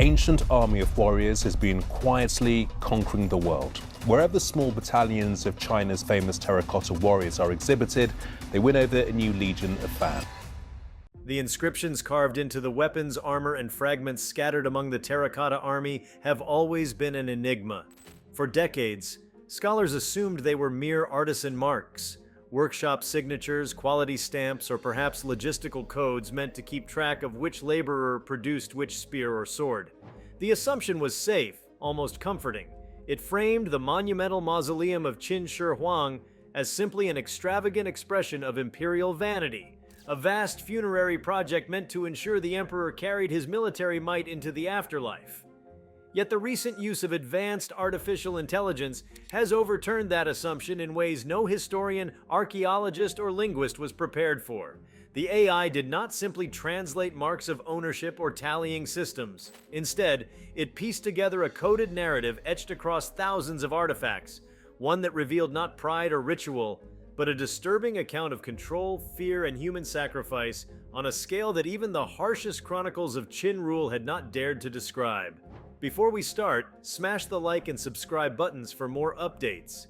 ancient army of warriors has been quietly conquering the world. Wherever small battalions of China's famous terracotta warriors are exhibited, they win over a new legion of fans. The inscriptions carved into the weapons, armor, and fragments scattered among the Terracotta Army have always been an enigma. For decades, scholars assumed they were mere artisan marks, workshop signatures, quality stamps, or perhaps logistical codes meant to keep track of which laborer produced which spear or sword. The assumption was safe, almost comforting. It framed the monumental mausoleum of Qin Shi Huang as simply an extravagant expression of imperial vanity, a vast funerary project meant to ensure the emperor carried his military might into the afterlife. Yet the recent use of advanced artificial intelligence has overturned that assumption in ways no historian, archaeologist, or linguist was prepared for. The AI did not simply translate marks of ownership or tallying systems. Instead, it pieced together a coded narrative etched across thousands of artifacts, one that revealed not pride or ritual, but a disturbing account of control, fear, and human sacrifice on a scale that even the harshest chronicles of Qin rule had not dared to describe. Before we start, smash the like and subscribe buttons for more updates.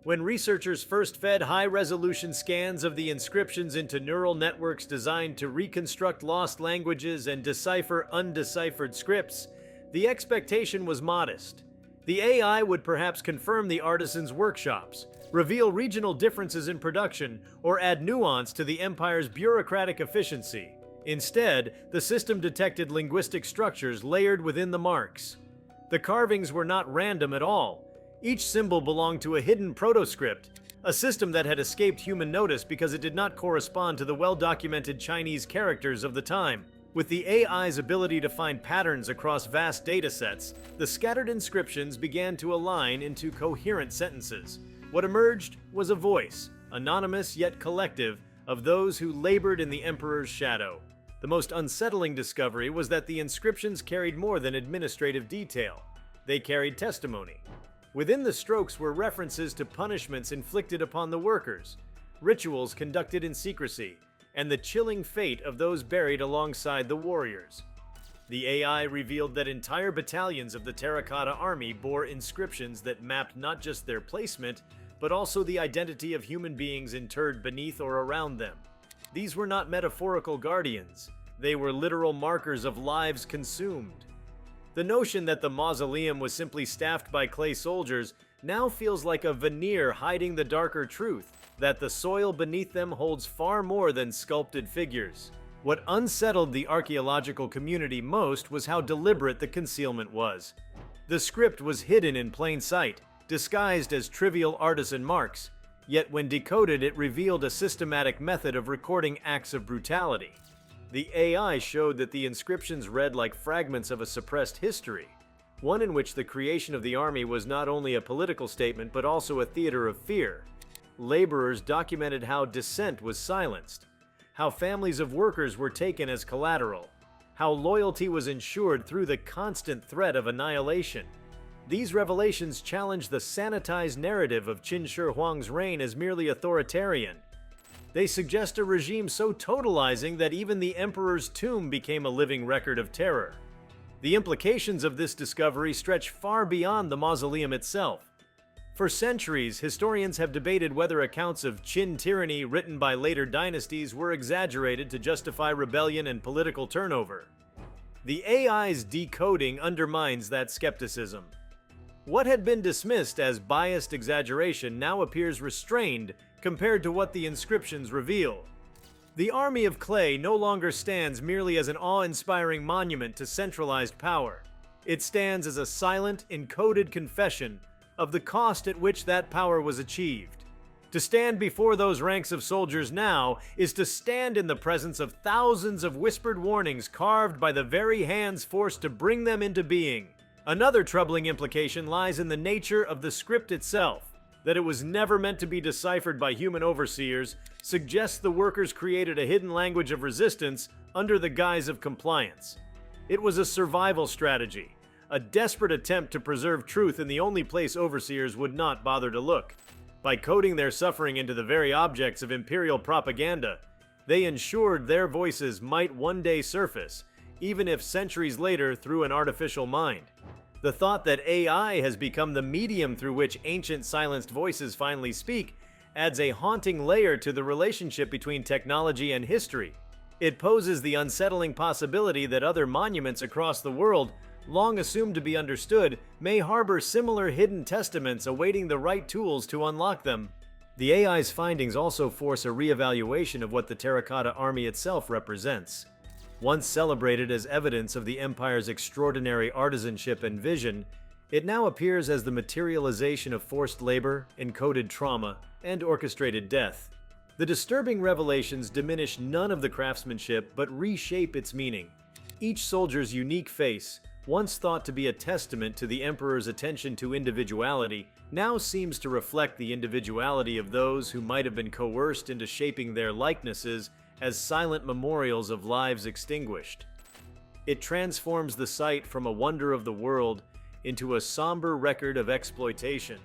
When researchers first fed high-resolution scans of the inscriptions into neural networks designed to reconstruct lost languages and decipher undeciphered scripts, the expectation was modest. The AI would perhaps confirm the artisans' workshops, reveal regional differences in production, or add nuance to the empire's bureaucratic efficiency. Instead, the system detected linguistic structures layered within the marks. The carvings were not random at all. Each symbol belonged to a hidden protoscript, a system that had escaped human notice because it did not correspond to the well-documented Chinese characters of the time. With the AI's ability to find patterns across vast datasets, the scattered inscriptions began to align into coherent sentences. What emerged was a voice, anonymous yet collective, of those who labored in the emperor's shadow. The most unsettling discovery was that the inscriptions carried more than administrative detail. They carried testimony. Within the strokes were references to punishments inflicted upon the workers, rituals conducted in secrecy, and the chilling fate of those buried alongside the warriors. The AI revealed that entire battalions of the Terracotta Army bore inscriptions that mapped not just their placement, but also the identity of human beings interred beneath or around them. These were not metaphorical guardians. They were literal markers of lives consumed. The notion that the mausoleum was simply staffed by clay soldiers now feels like a veneer hiding the darker truth, that the soil beneath them holds far more than sculpted figures. What unsettled the archaeological community most was how deliberate the concealment was. The script was hidden in plain sight, disguised as trivial artisan marks, yet when decoded it revealed a systematic method of recording acts of brutality. The AI showed that the inscriptions read like fragments of a suppressed history, one in which the creation of the army was not only a political statement but also a theater of fear. Laborers documented how dissent was silenced, how families of workers were taken as collateral, how loyalty was ensured through the constant threat of annihilation. These revelations challenge the sanitized narrative of Qin Shi Huang's reign as merely authoritarian. They suggest a regime so totalizing that even the emperor's tomb became a living record of terror. The implications of this discovery stretch far beyond the mausoleum itself. For centuries, historians have debated whether accounts of Qin tyranny written by later dynasties were exaggerated to justify rebellion and political turnover. The AI's decoding undermines that skepticism. What had been dismissed as biased exaggeration now appears restrained compared to what the inscriptions reveal. The army of clay no longer stands merely as an awe-inspiring monument to centralized power. It stands as a silent, encoded confession of the cost at which that power was achieved. To stand before those ranks of soldiers now is to stand in the presence of thousands of whispered warnings carved by the very hands forced to bring them into being. Another troubling implication lies in the nature of the script itself. That it was never meant to be deciphered by human overseers suggests the workers created a hidden language of resistance under the guise of compliance. It was a survival strategy, a desperate attempt to preserve truth in the only place overseers would not bother to look. By coding their suffering into the very objects of imperial propaganda, they ensured their voices might one day surface, even if centuries later through an artificial mind. The thought that AI has become the medium through which ancient silenced voices finally speak adds a haunting layer to the relationship between technology and history. It poses the unsettling possibility that other monuments across the world, long assumed to be understood, may harbor similar hidden testaments awaiting the right tools to unlock them. The AI's findings also force a reevaluation of what the Terracotta Army itself represents. Once celebrated as evidence of the Empire's extraordinary artisanship and vision, it now appears as the materialization of forced labor, encoded trauma, and orchestrated death. The disturbing revelations diminish none of the craftsmanship but reshape its meaning. Each soldier's unique face, once thought to be a testament to the Emperor's attention to individuality, now seems to reflect the individuality of those who might have been coerced into shaping their likenesses as silent memorials of lives extinguished. It transforms the site from a wonder of the world into a somber record of exploitation.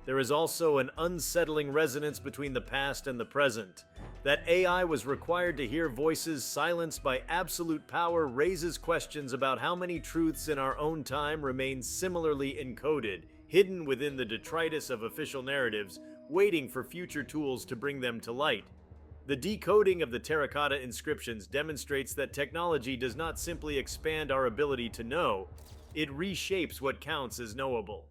There is also an unsettling resonance between the past and the present. That AI was required to hear voices silenced by absolute power raises questions about how many truths in our own time remain similarly encoded, hidden within the detritus of official narratives, waiting for future tools to bring them to light. The decoding of the terracotta inscriptions demonstrates that technology does not simply expand our ability to know, it reshapes what counts as knowable.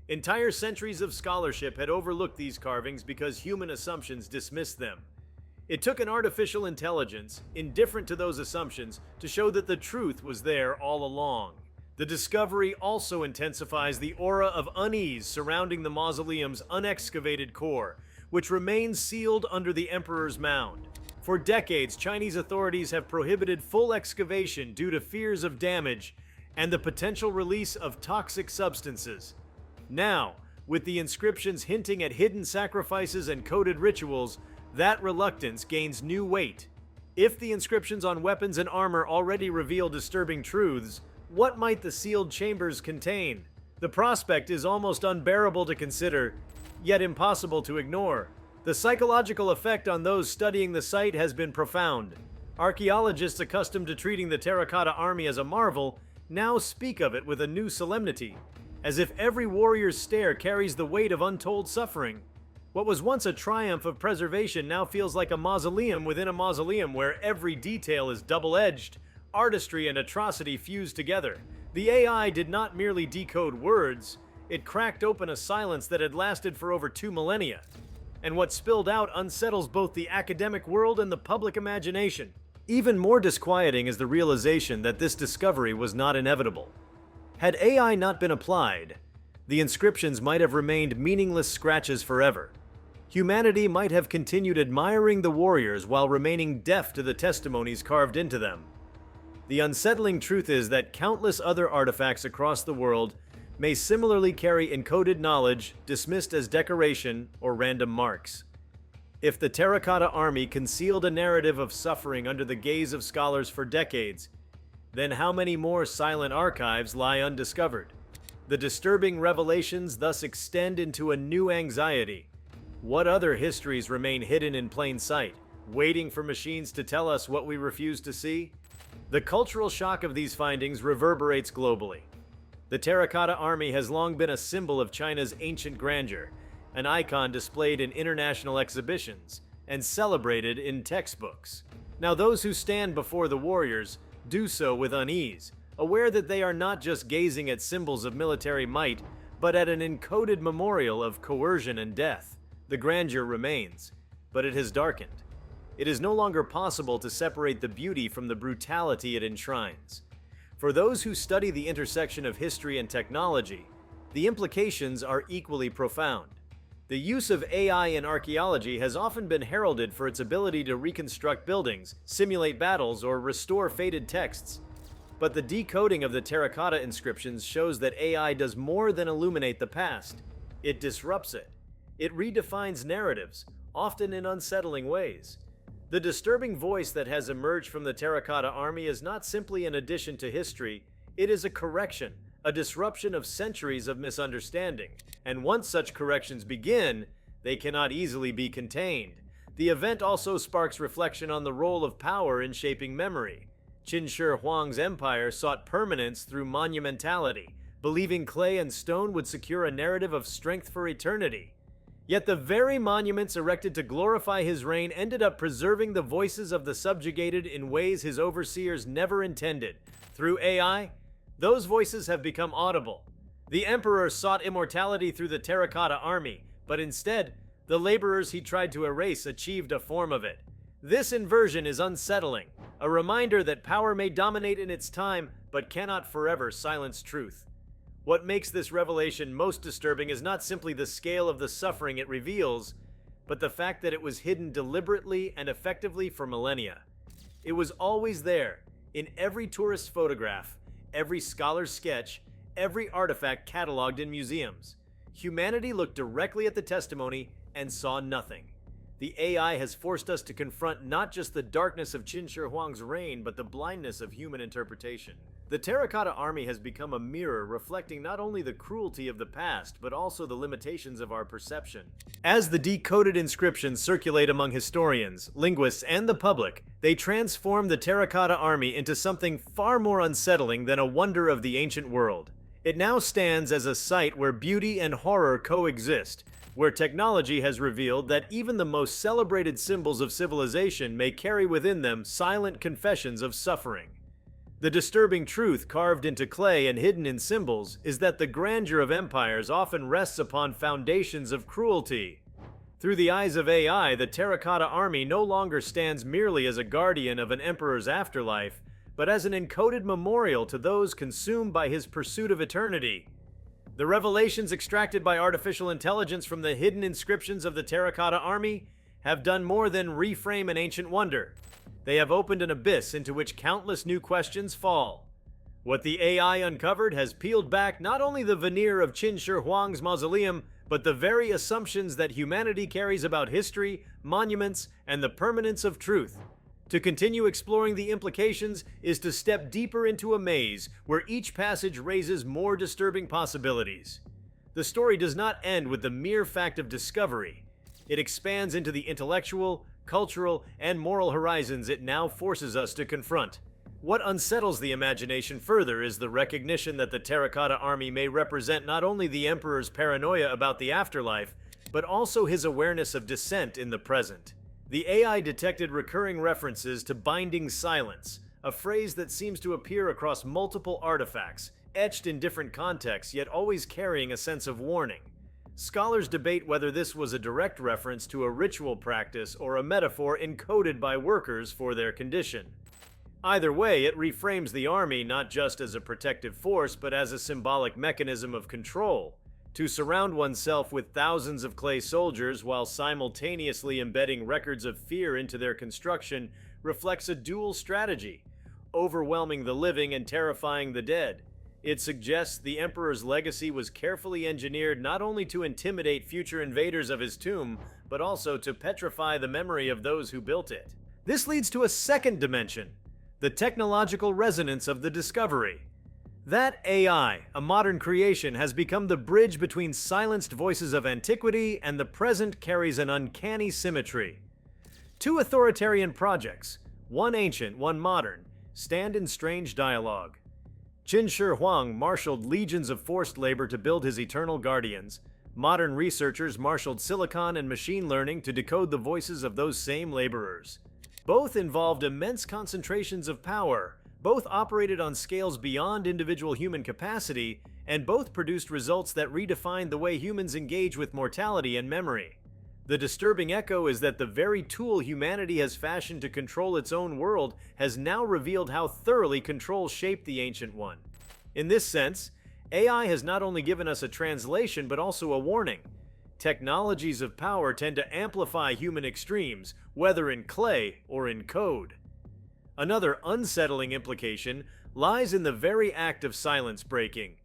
Entire centuries of scholarship had overlooked these carvings because human assumptions dismissed them. It took an artificial intelligence, indifferent to those assumptions, to show that the truth was there all along. The discovery also intensifies the aura of unease surrounding the mausoleum's unexcavated core, which remains sealed under the Emperor's mound. For decades, Chinese authorities have prohibited full excavation due to fears of damage and the potential release of toxic substances. Now, with the inscriptions hinting at hidden sacrifices and coded rituals, that reluctance gains new weight. If the inscriptions on weapons and armor already reveal disturbing truths, what might the sealed chambers contain? The prospect is almost unbearable to consider, yet impossible to ignore. The psychological effect on those studying the site has been profound. Archaeologists accustomed to treating the Terracotta Army as a marvel now speak of it with a new solemnity, as if every warrior's stare carries the weight of untold suffering. What was once a triumph of preservation now feels like a mausoleum within a mausoleum where every detail is double-edged, artistry and atrocity fused together. The AI did not merely decode words, it cracked open a silence that had lasted for over 2 millennia. And what spilled out unsettles both the academic world and the public imagination. Even more disquieting is the realization that this discovery was not inevitable. Had AI not been applied, the inscriptions might have remained meaningless scratches forever. Humanity might have continued admiring the warriors while remaining deaf to the testimonies carved into them. The unsettling truth is that countless other artifacts across the world may similarly carry encoded knowledge dismissed as decoration or random marks. If the Terracotta Army concealed a narrative of suffering under the gaze of scholars for decades, then how many more silent archives lie undiscovered? The disturbing revelations thus extend into a new anxiety. What other histories remain hidden in plain sight, waiting for machines to tell us what we refuse to see? The cultural shock of these findings reverberates globally. The Terracotta Army has long been a symbol of China's ancient grandeur, an icon displayed in international exhibitions and celebrated in textbooks. Now those who stand before the warriors do so with unease, aware that they are not just gazing at symbols of military might, but at an encoded memorial of coercion and death. The grandeur remains, but it has darkened. It is no longer possible to separate the beauty from the brutality it enshrines. For those who study the intersection of history and technology, the implications are equally profound. The use of AI in archaeology has often been heralded for its ability to reconstruct buildings, simulate battles, or restore faded texts. But the decoding of the terracotta inscriptions shows that AI does more than illuminate the past. It disrupts it. It redefines narratives, often in unsettling ways. The disturbing voice that has emerged from the Terracotta Army is not simply an addition to history, it is a correction, a disruption of centuries of misunderstanding. And once such corrections begin, they cannot easily be contained. The event also sparks reflection on the role of power in shaping memory. Qin Shi Huang's empire sought permanence through monumentality, believing clay and stone would secure a narrative of strength for eternity. Yet the very monuments erected to glorify his reign ended up preserving the voices of the subjugated in ways his overseers never intended. Through AI, those voices have become audible. The emperor sought immortality through the Terracotta Army, but instead, the laborers he tried to erase achieved a form of it. This inversion is unsettling, a reminder that power may dominate in its time, but cannot forever silence truth. What makes this revelation most disturbing is not simply the scale of the suffering it reveals, but the fact that it was hidden deliberately and effectively for millennia. It was always there, in every tourist photograph, every scholar's sketch, every artifact cataloged in museums. Humanity looked directly at the testimony and saw nothing. The AI has forced us to confront not just the darkness of Qin Shi Huang's reign, but the blindness of human interpretation. The Terracotta Army has become a mirror reflecting not only the cruelty of the past, but also the limitations of our perception. As the decoded inscriptions circulate among historians, linguists, and the public, they transform the Terracotta Army into something far more unsettling than a wonder of the ancient world. It now stands as a site where beauty and horror coexist, where technology has revealed that even the most celebrated symbols of civilization may carry within them silent confessions of suffering. The disturbing truth carved into clay and hidden in symbols is that the grandeur of empires often rests upon foundations of cruelty. Through the eyes of AI, the Terracotta Army no longer stands merely as a guardian of an emperor's afterlife, but as an encoded memorial to those consumed by his pursuit of eternity. The revelations extracted by artificial intelligence from the hidden inscriptions of the Terracotta Army have done more than reframe an ancient wonder. They have opened an abyss into which countless new questions fall. What the AI uncovered has peeled back not only the veneer of Qin Shi Huang's mausoleum, but the very assumptions that humanity carries about history, monuments, and the permanence of truth. To continue exploring the implications is to step deeper into a maze where each passage raises more disturbing possibilities. The story does not end with the mere fact of discovery. It expands into the intellectual, cultural, and moral horizons it now forces us to confront. What unsettles the imagination further is the recognition that the Terracotta Army may represent not only the Emperor's paranoia about the afterlife, but also his awareness of dissent in the present. The AI detected recurring references to binding silence, a phrase that seems to appear across multiple artifacts, etched in different contexts yet always carrying a sense of warning. Scholars debate whether this was a direct reference to a ritual practice or a metaphor encoded by workers for their condition. Either way, it reframes the army not just as a protective force, but as a symbolic mechanism of control. To surround oneself with thousands of clay soldiers while simultaneously embedding records of fear into their construction reflects a dual strategy, overwhelming the living and terrifying the dead. It suggests the Emperor's legacy was carefully engineered not only to intimidate future invaders of his tomb, but also to petrify the memory of those who built it. This leads to a second dimension, the technological resonance of the discovery. That AI, a modern creation, has become the bridge between silenced voices of antiquity and the present carries an uncanny symmetry. Two authoritarian projects, one ancient, one modern, stand in strange dialogue. Qin Shi Huang marshaled legions of forced labor to build his eternal guardians. Modern researchers marshaled silicon and machine learning to decode the voices of those same laborers. Both involved immense concentrations of power, both operated on scales beyond individual human capacity, and both produced results that redefined the way humans engage with mortality and memory. The disturbing echo is that the very tool humanity has fashioned to control its own world has now revealed how thoroughly control shaped the ancient one. In this sense, AI has not only given us a translation but also a warning. Technologies of power tend to amplify human extremes, whether in clay or in code. Another unsettling implication lies in the very act of silence breaking.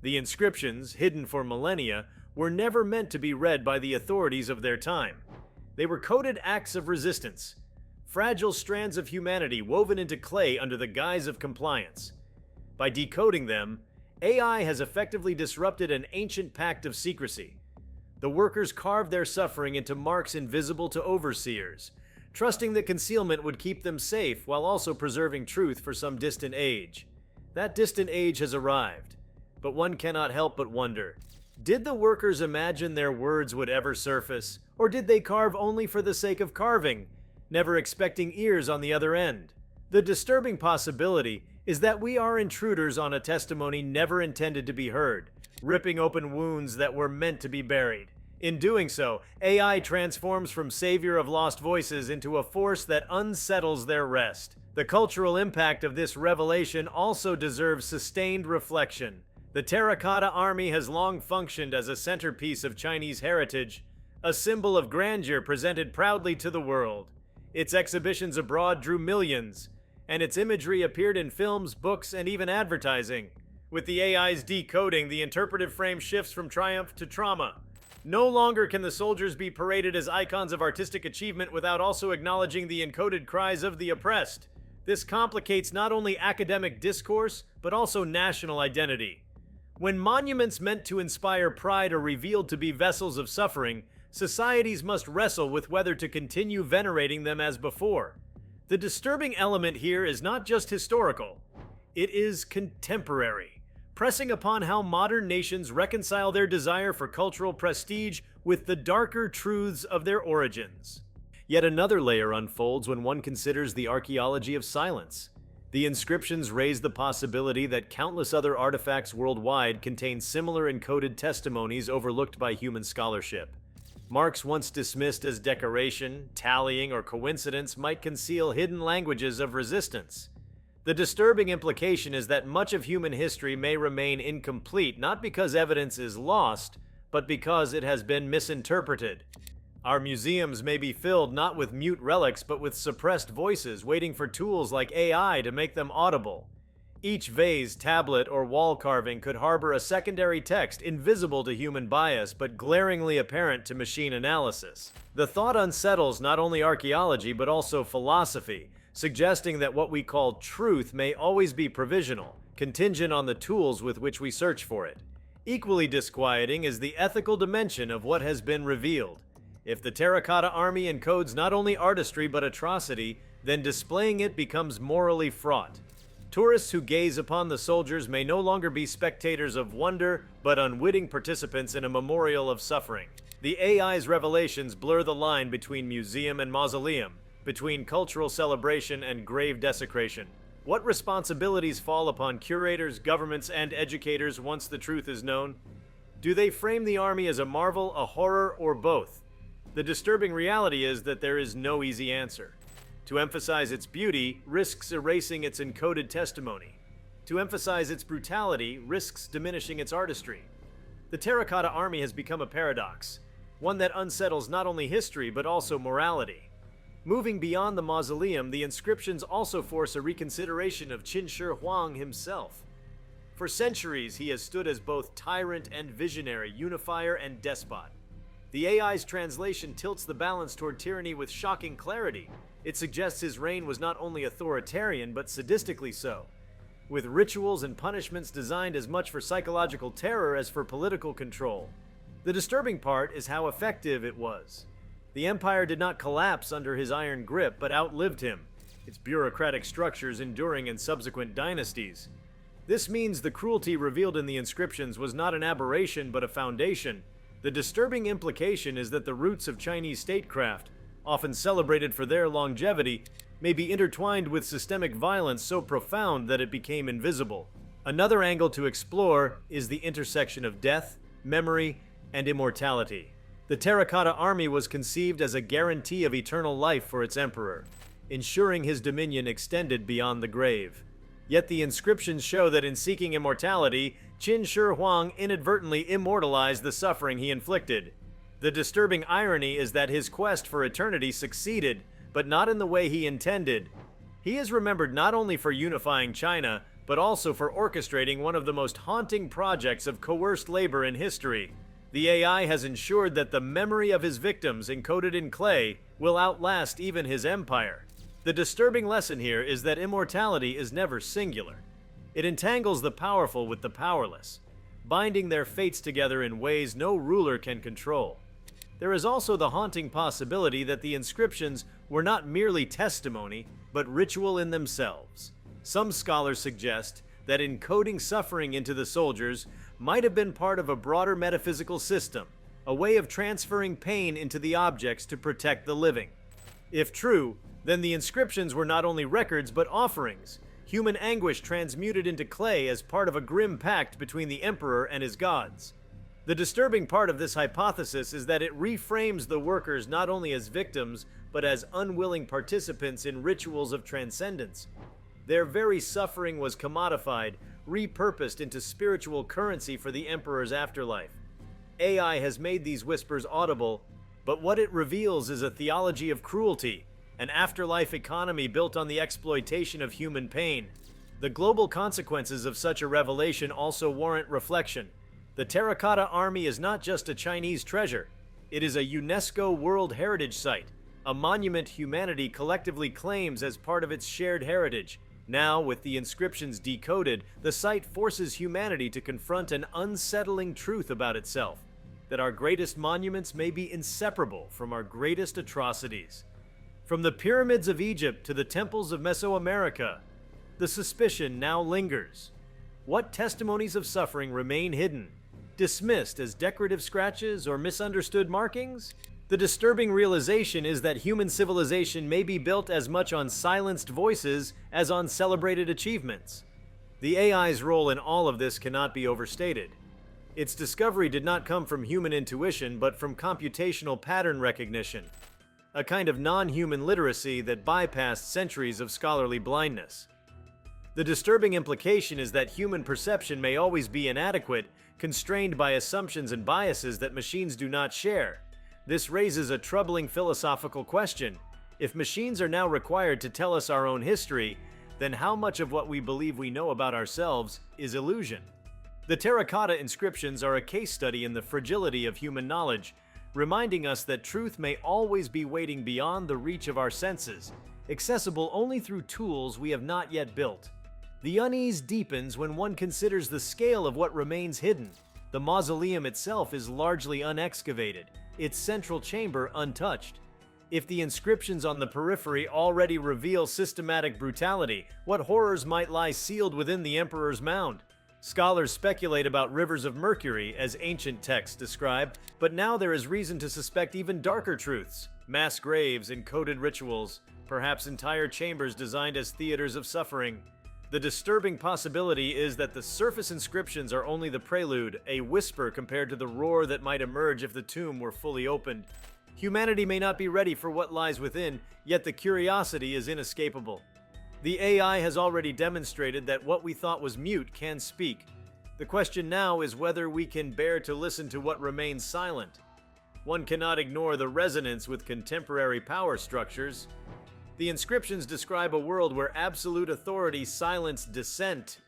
The inscriptions, hidden for millennia, were never meant to be read by the authorities of their time. They were coded acts of resistance, fragile strands of humanity woven into clay under the guise of compliance. By decoding them, AI has effectively disrupted an ancient pact of secrecy. The workers carved their suffering into marks invisible to overseers, trusting that concealment would keep them safe while also preserving truth for some distant age. That distant age has arrived, but one cannot help but wonder, did the workers imagine their words would ever surface, or did they carve only for the sake of carving, never expecting ears on the other end? The disturbing possibility is that we are intruders on a testimony never intended to be heard, ripping open wounds that were meant to be buried. In doing so, AI transforms from savior of lost voices into a force that unsettles their rest. The cultural impact of this revelation also deserves sustained reflection. The Terracotta Army has long functioned as a centerpiece of Chinese heritage, a symbol of grandeur presented proudly to the world. Its exhibitions abroad drew millions, and its imagery appeared in films, books, and even advertising. With the AI's decoding, the interpretive frame shifts from triumph to trauma. No longer can the soldiers be paraded as icons of artistic achievement without also acknowledging the encoded cries of the oppressed. This complicates not only academic discourse, but also national identity. When monuments meant to inspire pride are revealed to be vessels of suffering, societies must wrestle with whether to continue venerating them as before. The disturbing element here is not just historical, it is contemporary, pressing upon how modern nations reconcile their desire for cultural prestige with the darker truths of their origins. Yet another layer unfolds when one considers the archaeology of silence. The inscriptions raise the possibility that countless other artifacts worldwide contain similar encoded testimonies overlooked by human scholarship. Marks once dismissed as decoration, tallying, or coincidence might conceal hidden languages of resistance. The disturbing implication is that much of human history may remain incomplete not because evidence is lost, but because it has been misinterpreted. Our museums may be filled not with mute relics but with suppressed voices waiting for tools like AI to make them audible. Each vase, tablet, or wall carving could harbor a secondary text invisible to human bias but glaringly apparent to machine analysis. The thought unsettles not only archaeology but also philosophy, suggesting that what we call truth may always be provisional, contingent on the tools with which we search for it. Equally disquieting is the ethical dimension of what has been revealed. If the Terracotta Army encodes not only artistry but atrocity, then displaying it becomes morally fraught. Tourists who gaze upon the soldiers may no longer be spectators of wonder, but unwitting participants in a memorial of suffering. The AI's revelations blur the line between museum and mausoleum, between cultural celebration and grave desecration. What responsibilities fall upon curators, governments, and educators once the truth is known? Do they frame the army as a marvel, a horror, or both? The disturbing reality is that there is no easy answer. To emphasize its beauty risks erasing its encoded testimony. To emphasize its brutality risks diminishing its artistry. The Terracotta Army has become a paradox, one that unsettles not only history but also morality. Moving beyond the mausoleum, the inscriptions also force a reconsideration of Qin Shi Huang himself. For centuries, he has stood as both tyrant and visionary, unifier and despot. The AI's translation tilts the balance toward tyranny with shocking clarity. It suggests his reign was not only authoritarian, but sadistically so, with rituals and punishments designed as much for psychological terror as for political control. The disturbing part is how effective it was. The empire did not collapse under his iron grip, but outlived him, its bureaucratic structures enduring in subsequent dynasties. This means the cruelty revealed in the inscriptions was not an aberration, but a foundation. The disturbing implication is that the roots of Chinese statecraft, often celebrated for their longevity, may be intertwined with systemic violence so profound that it became invisible. Another angle to explore is the intersection of death, memory, and immortality. The Terracotta Army was conceived as a guarantee of eternal life for its emperor, ensuring his dominion extended beyond the grave. Yet the inscriptions show that in seeking immortality, Qin Shi Huang inadvertently immortalized the suffering he inflicted. The disturbing irony is that his quest for eternity succeeded, but not in the way he intended. He is remembered not only for unifying China, but also for orchestrating one of the most haunting projects of coerced labor in history. The AI has ensured that the memory of his victims encoded in clay will outlast even his empire. The disturbing lesson here is that immortality is never singular. It entangles the powerful with the powerless, binding their fates together in ways no ruler can control. There is also the haunting possibility that the inscriptions were not merely testimony, but ritual in themselves. Some scholars suggest that encoding suffering into the soldiers might have been part of a broader metaphysical system, a way of transferring pain into the objects to protect the living. If true, then the inscriptions were not only records but offerings, human anguish transmuted into clay as part of a grim pact between the emperor and his gods. The disturbing part of this hypothesis is that it reframes the workers not only as victims, but as unwilling participants in rituals of transcendence. Their very suffering was commodified, repurposed into spiritual currency for the emperor's afterlife. AI has made these whispers audible, but what it reveals is a theology of cruelty, an afterlife economy built on the exploitation of human pain. The global consequences of such a revelation also warrant reflection. The Terracotta Army is not just a Chinese treasure. It is a UNESCO World Heritage Site, a monument humanity collectively claims as part of its shared heritage. Now, with the inscriptions decoded, the site forces humanity to confront an unsettling truth about itself, that our greatest monuments may be inseparable from our greatest atrocities. From the pyramids of Egypt to the temples of Mesoamerica, the suspicion now lingers. What testimonies of suffering remain hidden, dismissed as decorative scratches or misunderstood markings? The disturbing realization is that human civilization may be built as much on silenced voices as on celebrated achievements. The AI's role in all of this cannot be overstated. Its discovery did not come from human intuition, but from computational pattern recognition, a kind of non-human literacy that bypassed centuries of scholarly blindness. The disturbing implication is that human perception may always be inadequate, constrained by assumptions and biases that machines do not share. This raises a troubling philosophical question. If machines are now required to tell us our own history, then how much of what we believe we know about ourselves is illusion? The terracotta inscriptions are a case study in the fragility of human knowledge, reminding us that truth may always be waiting beyond the reach of our senses, accessible only through tools we have not yet built. The unease deepens when one considers the scale of what remains hidden. The mausoleum itself is largely unexcavated, its central chamber untouched. If the inscriptions on the periphery already reveal systematic brutality, what horrors might lie sealed within the emperor's mound? Scholars speculate about rivers of mercury, as ancient texts describe, but now there is reason to suspect even darker truths. Mass graves, encoded rituals, perhaps entire chambers designed as theaters of suffering. The disturbing possibility is that the surface inscriptions are only the prelude, a whisper compared to the roar that might emerge if the tomb were fully opened. Humanity may not be ready for what lies within, yet the curiosity is inescapable. The AI has already demonstrated that what we thought was mute can speak. The question now is whether we can bear to listen to what remains silent. One cannot ignore the resonance with contemporary power structures. The inscriptions describe a world where absolute authority silenced dissent,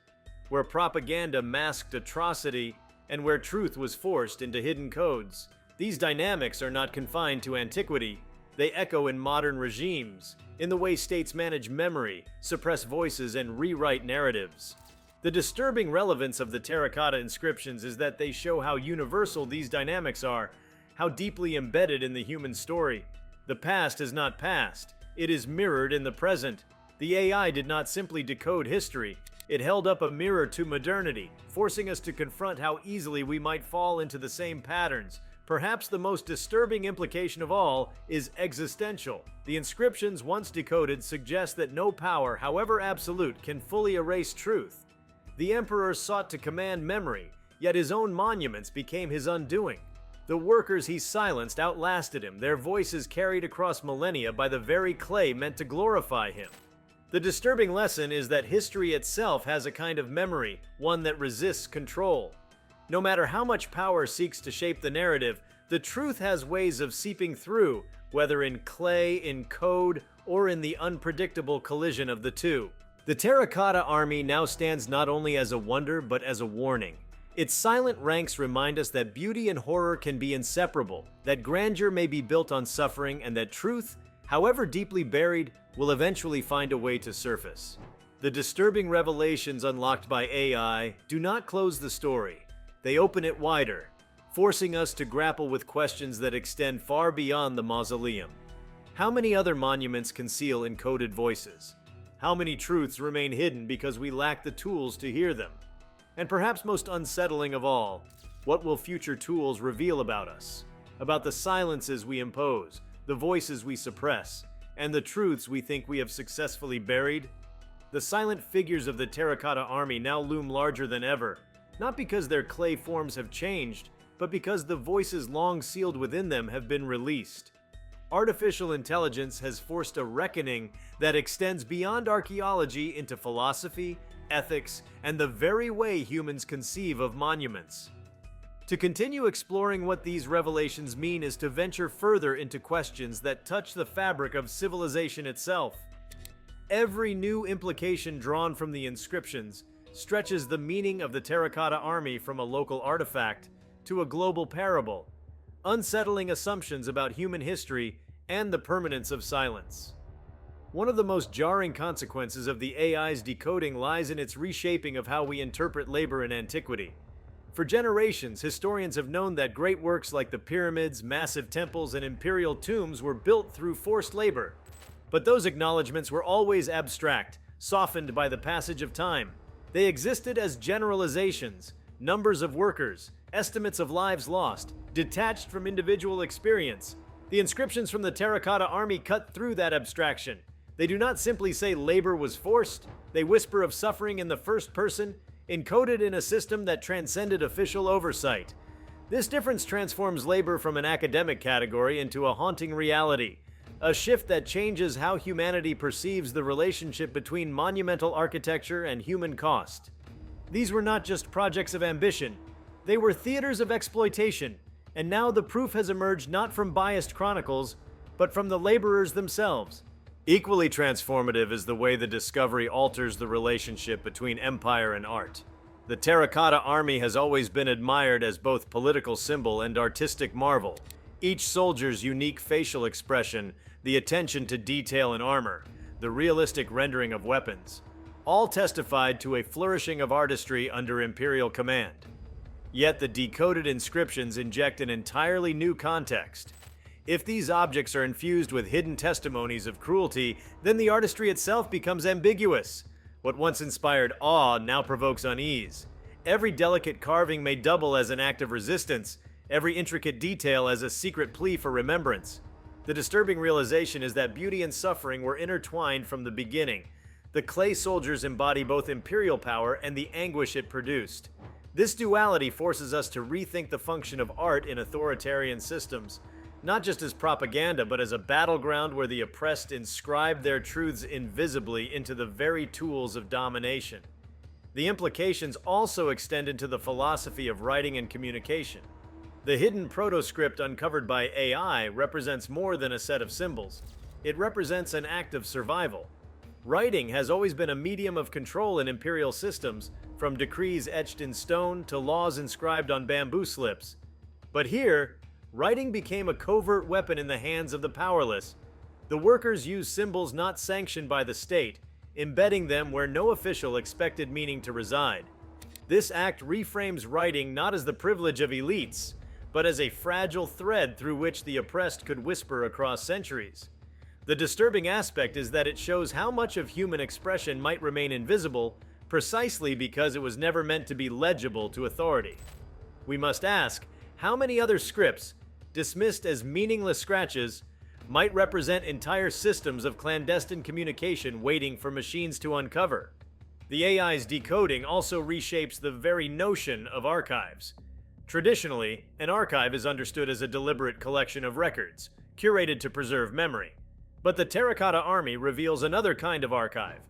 where propaganda masked atrocity, and where truth was forced into hidden codes. These dynamics are not confined to antiquity. They echo in modern regimes, in the way states manage memory, suppress voices, and rewrite narratives. The disturbing relevance of the terracotta inscriptions is that they show how universal these dynamics are, how deeply embedded in the human story. The past is not past. It is mirrored in the present. The AI did not simply decode history. It held up a mirror to modernity, forcing us to confront how easily we might fall into the same patterns. Perhaps the most disturbing implication of all is existential. The inscriptions, once decoded, suggest that no power, however absolute, can fully erase truth. The emperor sought to command memory, yet his own monuments became his undoing. The workers he silenced outlasted him, their voices carried across millennia by the very clay meant to glorify him. The disturbing lesson is that history itself has a kind of memory, one that resists control. No matter how much power seeks to shape the narrative, the truth has ways of seeping through, whether in clay, in code, or in the unpredictable collision of the two. The Terracotta Army now stands not only as a wonder, but as a warning. Its silent ranks remind us that beauty and horror can be inseparable, that grandeur may be built on suffering, and that truth, however deeply buried, will eventually find a way to surface. The disturbing revelations unlocked by AI do not close the story. They open it wider, forcing us to grapple with questions that extend far beyond the mausoleum. How many other monuments conceal encoded voices? How many truths remain hidden because we lack the tools to hear them? And perhaps most unsettling of all, what will future tools reveal about us? About the silences we impose, the voices we suppress, and the truths we think we have successfully buried? The silent figures of the Terracotta Army now loom larger than ever, not because their clay forms have changed, but because the voices long sealed within them have been released. Artificial intelligence has forced a reckoning that extends beyond archaeology into philosophy, ethics, and the very way humans conceive of monuments. To continue exploring what these revelations mean is to venture further into questions that touch the fabric of civilization itself. Every new implication drawn from the inscriptions stretches the meaning of the Terracotta Army from a local artifact to a global parable, unsettling assumptions about human history and the permanence of silence. One of the most jarring consequences of the AI's decoding lies in its reshaping of how we interpret labor in antiquity. For generations, historians have known that great works like the pyramids, massive temples, and imperial tombs were built through forced labor. But those acknowledgments were always abstract, softened by the passage of time. They existed as generalizations, numbers of workers, estimates of lives lost, detached from individual experience. The inscriptions from the Terracotta Army cut through that abstraction. They do not simply say labor was forced, they whisper of suffering in the first person, encoded in a system that transcended official oversight. This difference transforms labor from an academic category into a haunting reality, a shift that changes how humanity perceives the relationship between monumental architecture and human cost. These were not just projects of ambition, they were theaters of exploitation, and now the proof has emerged not from biased chronicles, but from the laborers themselves. Equally transformative is the way the discovery alters the relationship between empire and art. The Terracotta Army has always been admired as both political symbol and artistic marvel. Each soldier's unique facial expression, the attention to detail in armor, the realistic rendering of weapons, all testified to a flourishing of artistry under imperial command. Yet the decoded inscriptions inject an entirely new context. If these objects are infused with hidden testimonies of cruelty, then the artistry itself becomes ambiguous. What once inspired awe now provokes unease. Every delicate carving may double as an act of resistance, every intricate detail as a secret plea for remembrance. The disturbing realization is that beauty and suffering were intertwined from the beginning. The clay soldiers embody both imperial power and the anguish it produced. This duality forces us to rethink the function of art in authoritarian systems, not just as propaganda, but as a battleground where the oppressed inscribe their truths invisibly into the very tools of domination. The implications also extend into the philosophy of writing and communication. The hidden protoscript uncovered by AI represents more than a set of symbols. It represents an act of survival. Writing has always been a medium of control in imperial systems, from decrees etched in stone to laws inscribed on bamboo slips. But here, writing became a covert weapon in the hands of the powerless. The workers used symbols not sanctioned by the state, embedding them where no official expected meaning to reside. This act reframes writing not as the privilege of elites, but as a fragile thread through which the oppressed could whisper across centuries. The disturbing aspect is that it shows how much of human expression might remain invisible precisely because it was never meant to be legible to authority. We must ask, how many other scripts, dismissed as meaningless scratches, might represent entire systems of clandestine communication waiting for machines to uncover? The AI's decoding also reshapes the very notion of archives. Traditionally, an archive is understood as a deliberate collection of records, curated to preserve memory. But the Terracotta Army reveals another kind of archive,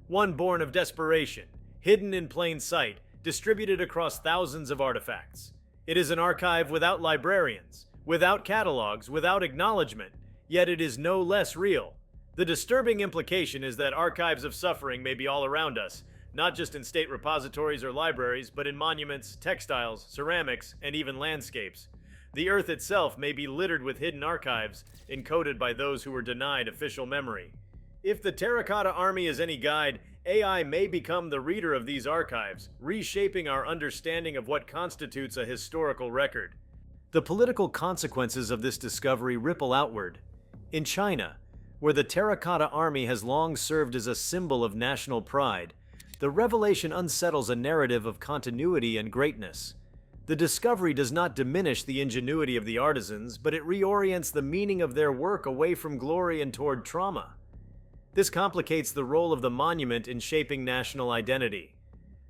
one born of desperation, hidden in plain sight, distributed across thousands of artifacts. It is an archive without librarians, without catalogs, without acknowledgement, yet it is no less real. The disturbing implication is that archives of suffering may be all around us, not just in state repositories or libraries, but in monuments, textiles, ceramics, and even landscapes. The earth itself may be littered with hidden archives, encoded by those who were denied official memory. If the Terracotta Army is any guide, AI may become the reader of these archives, reshaping our understanding of what constitutes a historical record. The political consequences of this discovery ripple outward. In China, where the Terracotta Army has long served as a symbol of national pride, the revelation unsettles a narrative of continuity and greatness. The discovery does not diminish the ingenuity of the artisans, but it reorients the meaning of their work away from glory and toward trauma. This complicates the role of the monument in shaping national identity.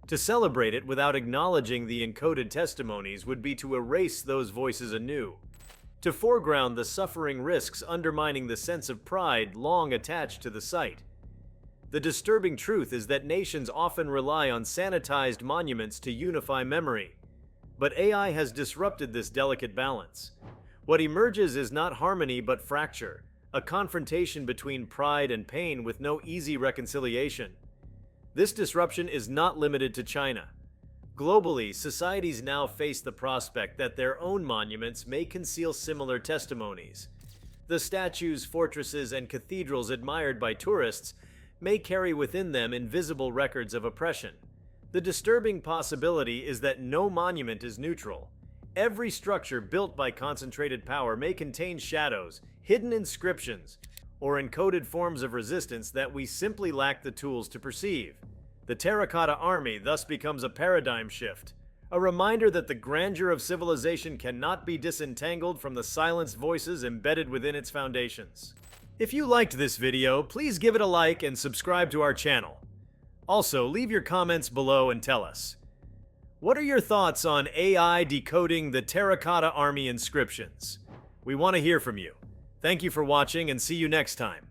To celebrate it without acknowledging the encoded testimonies would be to erase those voices anew. To foreground the suffering risks undermining the sense of pride long attached to the site. The disturbing truth is that nations often rely on sanitized monuments to unify memory. But AI has disrupted this delicate balance. What emerges is not harmony but fracture, a confrontation between pride and pain with no easy reconciliation. This disruption is not limited to China. Globally, societies now face the prospect that their own monuments may conceal similar testimonies. The statues, fortresses, and cathedrals admired by tourists may carry within them invisible records of oppression. The disturbing possibility is that no monument is neutral. Every structure built by concentrated power may contain shadows, hidden inscriptions, or encoded forms of resistance that we simply lack the tools to perceive. The Terracotta Army thus becomes a paradigm shift, a reminder that the grandeur of civilization cannot be disentangled from the silenced voices embedded within its foundations. If you liked this video, please give it a like and subscribe to our channel. Also, leave your comments below and tell us, what are your thoughts on AI decoding the Terracotta Army inscriptions? We want to hear from you. Thank you for watching and see you next time.